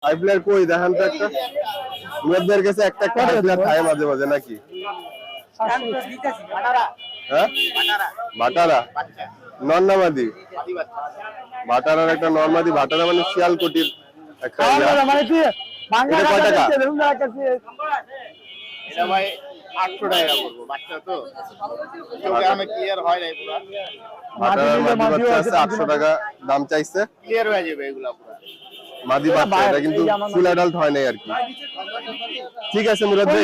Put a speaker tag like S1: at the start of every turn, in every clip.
S1: High player কই দেখান তো একটা। মুরাদদের কাছে একটা একটা হাই প্লেয়ার থাকে মাঝে মাঝে নাকি? হ্যাঁ বাটারা নন্নামাদি বাটারার একটা নর্মাদি বাটারা মানে শিয়ালকুটির একটা এটা কয় টাকা?
S2: এটা ভাই 800 টাকা পড়বো, বাচ্চা তো চোখে আমি ক্লিয়ার হয় নাই পুরো।
S1: বাটারার মাদি বাচ্চা আছে 800 টাকা দাম চাইছে।
S2: ক্লিয়ার হয়ে যাবে এগুলা পুরো
S1: মাদি বাচ্চা, এটা কিন্তু ফুল অ্যাডাল্ট হয় নাই আর কি। ঠিক আছে মুরাদ ভাই,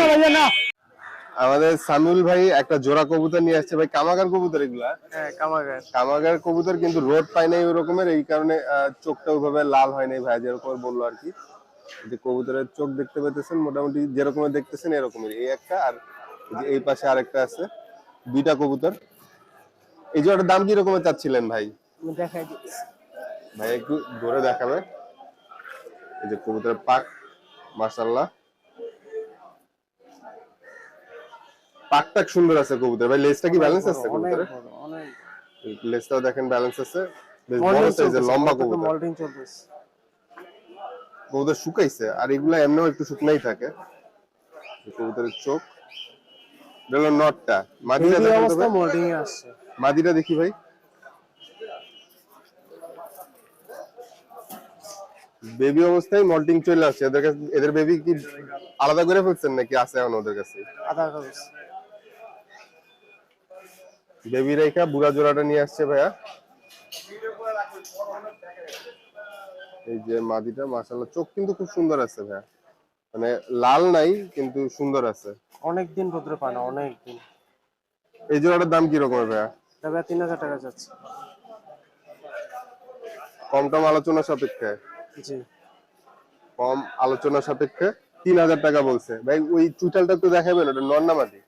S1: আমাদের সামিউল ভাই একটা জোড়া কবুতর নিয়ে আসছে ভাই। কামাগার কবুতর এগুলা?
S2: হ্যাঁ কামাগার।
S1: কামাগার কবুতর কিন্তু রোদ পায় নাই ওই রকমের, এই কারণে চোখটা ওইভাবে লাল হয় নাই ভাই, যেরকম বললো আর কি। যে কবুতরের চোখ দেখতে পেতেছেন মোটামুটি যেরকমের দেখতেছেন এরকমের, এই একটা আর এই পাশে আরেকটা আছে, দুইটা কবুতর। এই জোড়াটার দাম কি রকমের চাচ্ছিলেন ভাই?
S2: দেখাই দিচ্ছি
S1: ভাই একটু ধরে দেখাবে। এই যে কবুতরের পাক, মাশাআল্লাহ পাকটা সুন্দর আছে কবুতর ভাই। লেজটা কি ব্যালেন্স আছে কবুতরের? লেজটাও দেখেন ব্যালেন্স আছে, বেশ বড় সাইজের লম্বা কবুতর।
S2: মল্টিং চলতেছে,
S1: কবুতর শুকাইছে আর এগুলা এমনিও একটু শুকনাই থাকে। কবুতরের চোখ হলো নটটা, মাদিটা দেখেন তো ভাই।
S2: মল্টিং এ আসছে
S1: মাদিটা দেখি ভাই। বেবি অবস্থায় মল্টিং চলে আসছে এদের কাছে। এদের বেবি কি আলাদা করে ফেলছেন নাকি আছে এখন ওদের কাছে?
S2: আধা কাগজ
S1: বেবি রেখা বুড়া জোড়াটা নিয়ে আসছে ভাইয়া। এই যে মাদিটা মাশাআল্লাহ চোখ কিন্তু খুব সুন্দর আছে ভাইয়া, মানে লাল নাই কিন্তু সুন্দর আছে।
S2: অনেক দিন ধরে পায় না, অনেক দিন।
S1: এই জোড়াটার দাম কি রকমের ভাইয়া?
S2: তবে 3000 টাকা যাচ্ছে।
S1: কম টম আলোচনা সাপেক্ষে?
S2: জি
S1: কম আলোচনা সাপেক্ষে 3000 টাকা বলছে ভাই। ওই চুটালটা একটু দেখাবেন, ওটা নর না মাদি?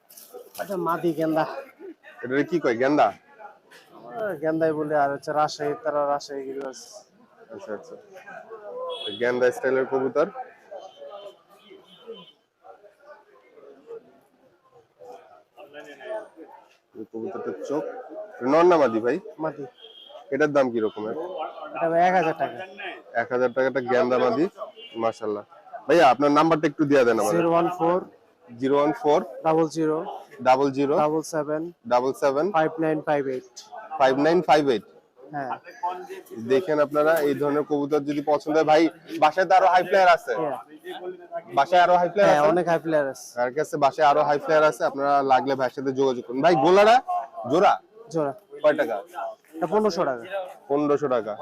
S2: আচ্ছা মাদি গেন্দা।
S1: এটা কি কয় গেন্দা?
S2: গেন্দাই বলে, আর হচ্ছে রাজশাহী, তারা রাজশাহী গিলাস।
S1: আচ্ছা আচ্ছা, গেন্দা স্টাইলের কবুতর। কবুতরটার চোখ নর না মাদি ভাই?
S2: মাদি।
S1: এটার দাম কি রকমের?
S2: এটা ভাই 1000 টাকা।
S1: 1000 টাকাটা গেন্দা মাদি মাশাআল্লাহ। ভাইয়া আপনার নাম্বারটা একটু দিয়ে দেন আমাদের।
S2: 014
S1: 014
S2: 00
S1: 00
S2: 77
S1: 77
S2: 5958।
S1: 5958।
S2: হ্যাঁ
S1: দেখেন আপনারা এই ধরনের কবুতর যদি পছন্দ হয় ভাই, বাসায় তো আরো হাই প্লেয়ার আছে। বাসায় আরো হাই প্লেয়ার
S2: হ্যাঁ
S1: আছে,
S2: অনেক হাই প্লেয়ার আছে।
S1: আর কাছে বাসায় আরো হাই প্লেয়ার আছে, আপনারা লাগলে ভাইয়ের সাথে যোগাযোগ করুন। ভাই গোলারা জোড়া
S2: জোড়া
S1: কয় টাকা?
S2: এটা 1500 টাকা।
S1: 1500 টাকা।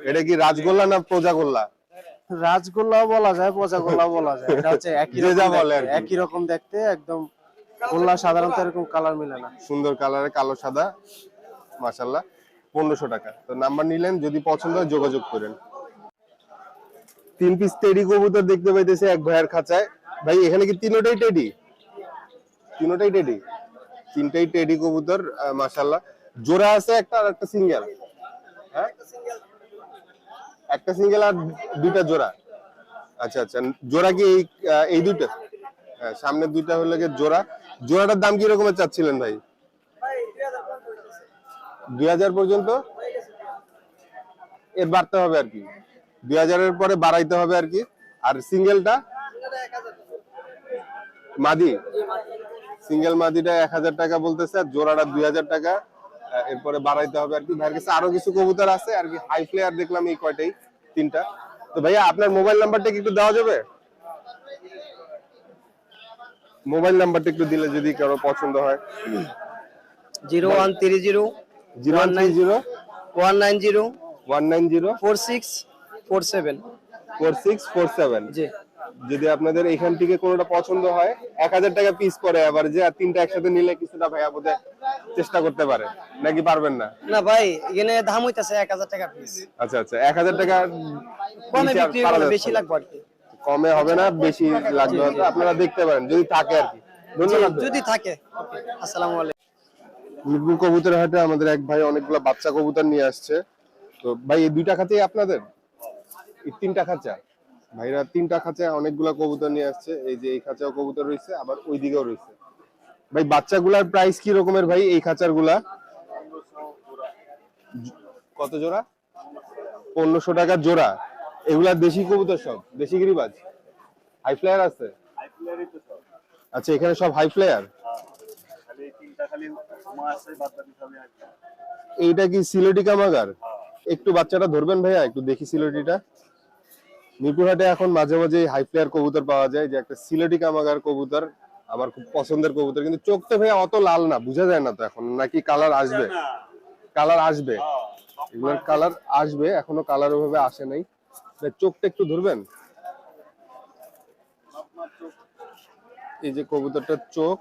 S1: এটা কি রাজগোল্লা না প্রজাগোল্লা?
S2: রাজগোল্লাও বলা যায়, পচাগোল্লাও বলা যায়। এটা হচ্ছে একই
S1: যে যা
S2: রকম
S1: বলে
S2: দেখতে,
S1: আর কি।
S2: একই রকম দেখতে একদম। গোল্লা সাধারণত এরকম কালার মিলে না।
S1: সুন্দর কালারে কালো সাদা মাশাআল্লাহ। 1500 টাকা। তো নাম্বার নিলেন, যদি পছন্দ হয় যোগাযোগ করেন। 3 পিস টেডি কবুতর দেখতে পাইতেছে এক ভাইয়ের খাঁচায়। ভাই এখানে কি তিনটাই টেডি? তিনটাই টেডি? তিনটাই টেডি কবুতর মাশাআল্লাহ। জোড়া আছে একটা আর একটা সিঙ্গেল? হ্যাঁ একটা সিঙ্গেল আর দুইটা জোড়া। আচ্ছা আচ্ছা, জোড়া কি এই দুইটা? হ্যাঁ সামনের দুইটা হলো গিয়ে জোড়া। জোড়াটার দাম কি রকমের চাচ্ছিলেন ভাই? 2000 পর্যন্ত? এর বাড়তে হবে আর কি, 2000 এর পরে বাড়াইতে হবে আর কি। আর সিঙ্গেলটা মাদি? সিঙ্গেল মাদিটা 1000 টাকা বলতেছে, আর জোড়াটা 2000 টাকা। এরপরে বাড়াইতে হবে আর কি। ভাইয়ের কাছে আরো কিছু কবুতর আছে আর কি, হাই প্লেয়ার দেখলাম এই কয়টাই, তিনটা। তো ভাইয়া আপনার মোবাইল নাম্বারটা কি একটু দেওয়া যাবে? মোবাইল নাম্বারটা একটু দিলে যদি কারো পছন্দ হয়।
S2: 0130
S1: 0130
S2: 190
S1: 190
S2: 4647।
S1: 4647।
S2: জি
S1: যদি আপনাদের এখান থেকে কোনোটা পছন্দ হয়, 1000 টাকা পিস পরে আবার, যে আর তিনটা একসাথে নিলে কিছুটা ভাইয়া বোধহয় চেষ্টা করতে পারে, নাকি পারবেন না?
S2: না ভাই, এখানে দাম হইতাছে 1000 টাকা পিস।
S1: আচ্ছা আচ্ছা, 1000 টাকা
S2: কমে বিক্রি হলে বেশি লাগবে আর কি।
S1: কমে হবে না, বেশি লাগবে হয়তো। আপনারা দেখতে পারেন যদি থাকে আর কি। ধন্যবাদ।
S2: যদি থাকে। আসসালামু আলাইকুম।
S1: মিরপুর কবুতরের হাটে আমাদের এক ভাই অনেকগুলো বাচ্চা কবুতর নিয়ে আসছে। তো ভাই এই দুইটা খাঁচাই আপনাদের? এই তিনটা খাঁচা? ভাইরা তিনটা খাঁচায় অনেকগুলা কবুতর নিয়ে আসছে। এই যে এই খাঁচাও কবুতর রয়েছে, আবার ওই দিকেও রয়েছে। ভাই বাচ্চাগুলার প্রাইস কি রকমের ভাই এই খাঁচার গুলা? কত জোড়া? 1500 টাকা জোড়া। এগুলা দেশি কবুতর, সব দেশি গিরিবাজ, হাই ফ্লায়ার আছে।
S2: হাই প্লেয়ারই তো সব।
S1: আচ্ছা, এখানে সব হাই ফ্লায়ার।
S2: খালি তিনটা খালি মা আছে, বাদ বাকি সবই হাই প্লেয়ার।
S1: এইটা কি সিলেটি কামাগার? একটু বাচ্চাটা ধরবেন ভাইয়া, একটু দেখি সিলেটিটা। মিরপুরহাটে এখন মাঝে মাঝে হাই ফ্লায়ার কবুতর পাওয়া যায়, যে একটা সিলেটি কামাগার কবুতর আমার খুব পছন্দের কবুতর, কিন্তু চোখটা ভাইয়া অত লাল না, বোঝা যায় না তো এখন, নাকি কালার আসবে? কালার আসবে, এগুলোর কালার আসবে, এখনো কালার ওভাবে আসে নাই। চোখটা একটু ধরবেন। এই যে কবুতরটার চোখ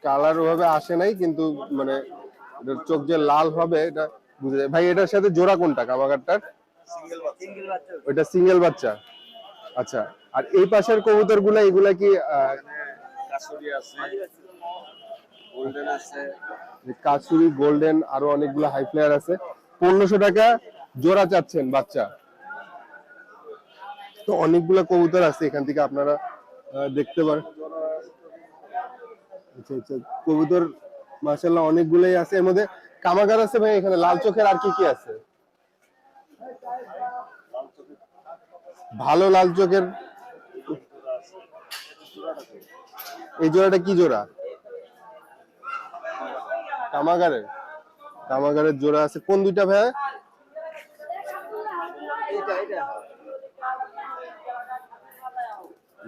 S1: কালার ওভাবে আসে নাই, কিন্তু মানে এটার চোখ যে লাল হবে এটা বুঝা যায়। ভাই এটার সাথে জোড়া কোনটা কামাগারটার?
S2: সিঙ্গেল বাচ্চা।
S1: ওইটা সিঙ্গেল বাচ্চা। আচ্ছা, আর এই পাশের কবুতর গুলা, এগুলা কি
S2: কাসুরি আছে, গোল্ডেন আছে।
S1: কাসুরি, গোল্ডেন, আরো অনেকগুলো হাই ফ্লায়ার আছে। 1500 টাকা জোড়া চাচ্ছেন বাচ্চা। তো অনেকগুলো কবুতর আছে, এখান থেকে আপনারা দেখতে পারেন। আচ্ছা আচ্ছা, কবুতর মাশাআল্লাহ অনেকগুলোই আছে। এর মধ্যে কামাগার আছে ভাই, এখানে লাল চোখের আর কি কি আছে? ভালো লাল চোখের এই জোড়াটা কি জোড়া? কামাগারের, কামাগারের জোড়া আছে। কোন দুইটা ভাই?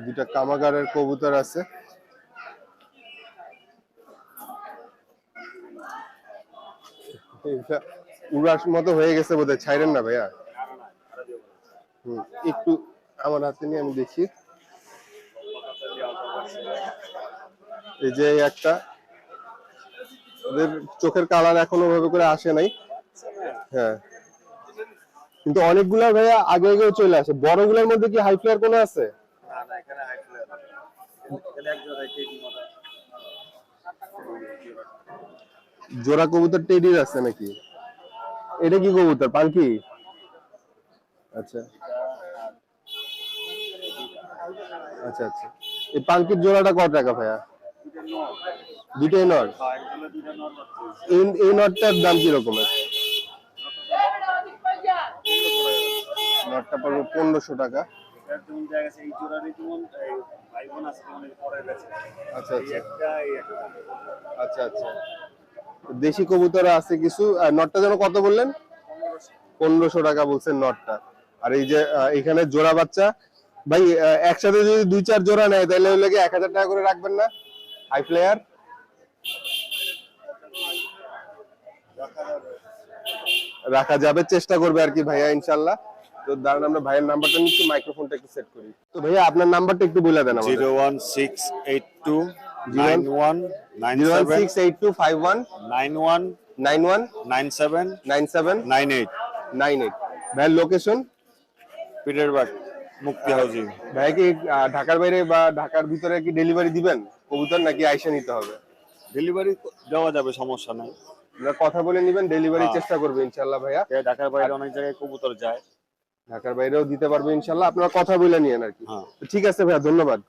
S1: দুইটা কামাগারের কবুতর আছে। এটা উড়ার মতো হয়ে গেছে বোধহয়, ছাইরেন না ভাইয়া। একটু আমার হাতে নিয়ে আমি দেখি। এই যে একটা, ওদের চোখের কালার এখনো ভাবে করে আসে নাই। হ্যাঁ, কিন্তু অনেকগুলা ভাইয়া আগে আগেও চলে আসে। বড়গুলোর মধ্যে কি হাই ফ্লায়ার কোনো আছে?
S2: না না, এখানে হাই প্লেয়ার। এখানে এক জোড়া টেডি মডেল।
S1: জোড়া কবুতর টেডির আছে নাকি? এটা কি কবুতর, পালকি? আচ্ছা আচ্ছা আচ্ছা, এই পালকির জোড়াটা কত টাকা ভাইয়া? দুইটাই নর। এই নটটার দাম কি রকমের? নটটা পড়বে 1500 টাকা। আচ্ছা আচ্ছা আচ্ছা আচ্ছা, দেশি কবুতর আছে কিছু। নটটা যেন কত বললেন? 1500 টাকা বলছেন নটটা। আর এই যে এখানে জোড়া বাচ্চা ভাই, একসাথে যদি 2-4 জোড়া নেয় তাহলে হলে কি 1000 টাকা করে রাখবেন না? হাই ফ্লায়ার রাখা যাবে, চেষ্টা করবে আর কি ভাইয়া ইনশাআল্লাহ। তো দাঁড়ান, আমরা ভাইয়ের নাম্বারটা নিচ্ছি, মাইক্রোফোনটা একটু সেট করি। তো ভাইয়া আপনার নাম্বারটা একটু বলে দেন আমাদের।
S3: 01682 9197
S1: 0168251
S3: 91
S1: 91
S3: 97
S1: 97
S3: 98
S1: 98। ভাইয়ের লোকেশন?
S3: পিটারবার্গ মুক্তি হাউজিং।
S1: ভাইয়া কি ঢাকার বাইরে বা ঢাকার ভিতরে কি ডেলিভারি দিবেন কবুতর, নাকি আইসা নিতে হবে?
S3: ডেলিভারি দেওয়া যাবে, সমস্যা নাই।
S1: আপনারা কথা বলে নিবেন, ডেলিভারি চেষ্টা করবে ইনশাআল্লাহ ভাইয়া।
S3: ঢাকার বাইরে অনেক জায়গায় কবুতর যায়,
S1: ঢাকার বাইরেও দিতে পারবে ইনশাআল্লাহ, আপনারা কথা বলে নিয়েন আর কি। ঠিক আছে ভাইয়া, ধন্যবাদ।